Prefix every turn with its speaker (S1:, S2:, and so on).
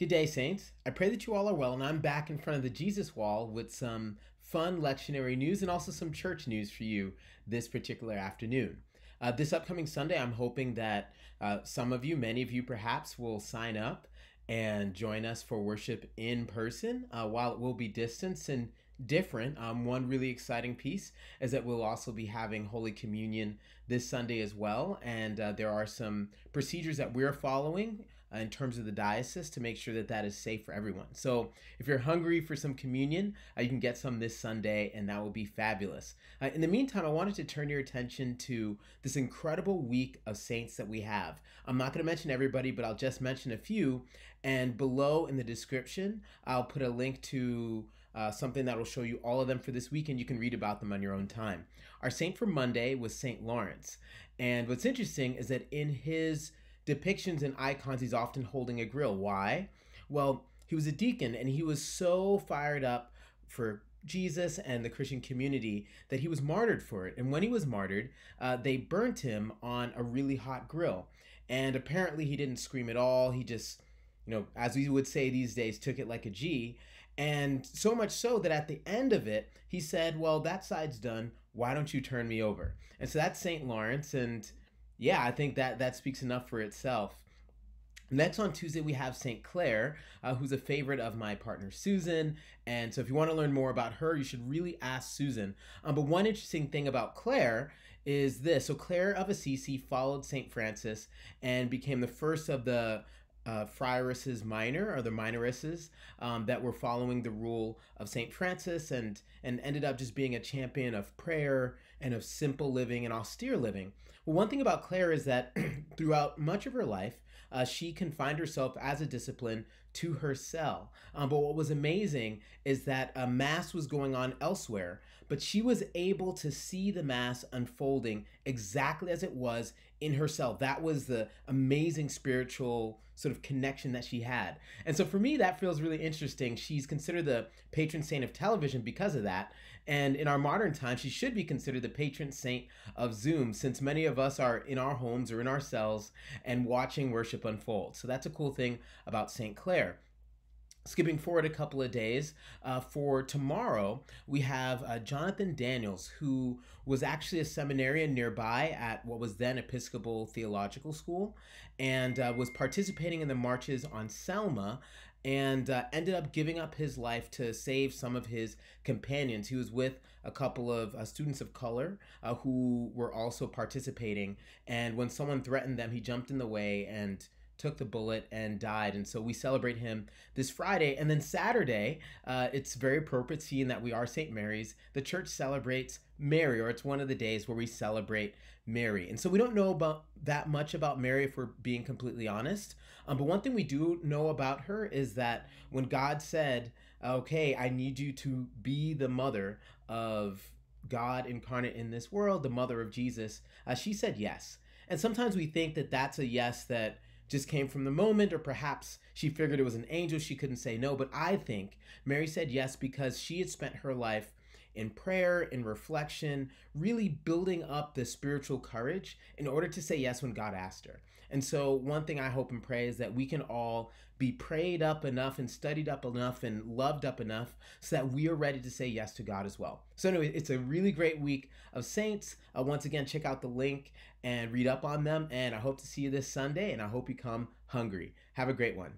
S1: Good day, Saints. I pray that you all are well, and I'm back in front of the Jesus wall with some fun lectionary news and also some church news for you this particular afternoon. This upcoming Sunday, I'm hoping that some of you, many of you perhaps, will sign up and join us for worship in person. While it will be distanced and different, one really exciting piece is that we'll also be having Holy Communion this Sunday as well. And there are some procedures that we're following in terms of the diocese to make sure that that is safe for everyone. So if you're hungry for some communion, you can get some this Sunday, and that will be fabulous. In the meantime, I wanted to turn your attention to this incredible week of saints that we have. I'm not going to mention everybody, but I'll just mention a few. And below in the description, I'll put a link to something that will show you all of them for this week, and you can read about them on your own time. Our saint for Monday was St. Lawrence. And what's interesting is that in his depictions and icons, he's often holding a grill. Why? Well, he was a deacon, and he was so fired up for Jesus and the Christian community that he was martyred for it. And when he was martyred, they burnt him on a really hot grill. And apparently he didn't scream at all. He just, as we would say these days, took it like a G. And so much so that at the end of it, he said, well, that side's done. Why don't you turn me over? And so that's St. Lawrence. And yeah, I think that speaks enough for itself. Next on Tuesday, we have St. Clare, who's a favorite of my partner, Susan. And so if you want to learn more about her, you should really ask Susan. But one interesting thing about Clare is this. So Clare of Assisi followed St. Francis and became the first of the friaresses minor, or the minoresses, that were following the rule of St. Francis and ended up just being a champion of prayer and of simple living and austere living. Well, one thing about Clare is that throughout much of her life, she confined herself as a discipline to her cell. But what was amazing is that a mass was going on elsewhere, but she was able to see the mass unfolding exactly as it was in her cell. That was the amazing spiritual sort of connection that she had. And so for me, that feels really interesting. She's considered the patron saint of television because of that. And in our modern time, she should be considered the patron saint of Zoom, since many of us are in our homes or in our cells and watching worship unfold. So that's a cool thing about St. Clare. Skipping forward a couple of days, for tomorrow, we have Jonathan Daniels, who was actually a seminarian nearby at what was then Episcopal Theological School, and was participating in the marches on Selma, and ended up giving up his life to save some of his companions. He was with a couple of students of color who were also participating, and when someone threatened them, he jumped in the way and took the bullet and died. And so we celebrate him this Friday. And then Saturday, it's very appropriate, seeing that we are St. Mary's. The church celebrates Mary, or it's one of the days where we celebrate Mary. And so we don't know about that much about Mary, if we're being completely honest. But one thing we do know about her is that when God said, okay, I need you to be the mother of God incarnate in this world, the mother of Jesus, she said yes. And sometimes we think that that's a yes that just came from the moment, or perhaps she figured it was an angel, she couldn't say no. But I think Mary said yes because she had spent her life in prayer, in reflection, really building up the spiritual courage in order to say yes when God asked her. And so one thing I hope and pray is that we can all be prayed up enough and studied up enough and loved up enough so that we are ready to say yes to God as well. So anyway, it's a really great week of saints. Once again, check out the link and read up on them. And I hope to see you this Sunday, and I hope you come hungry. Have a great one.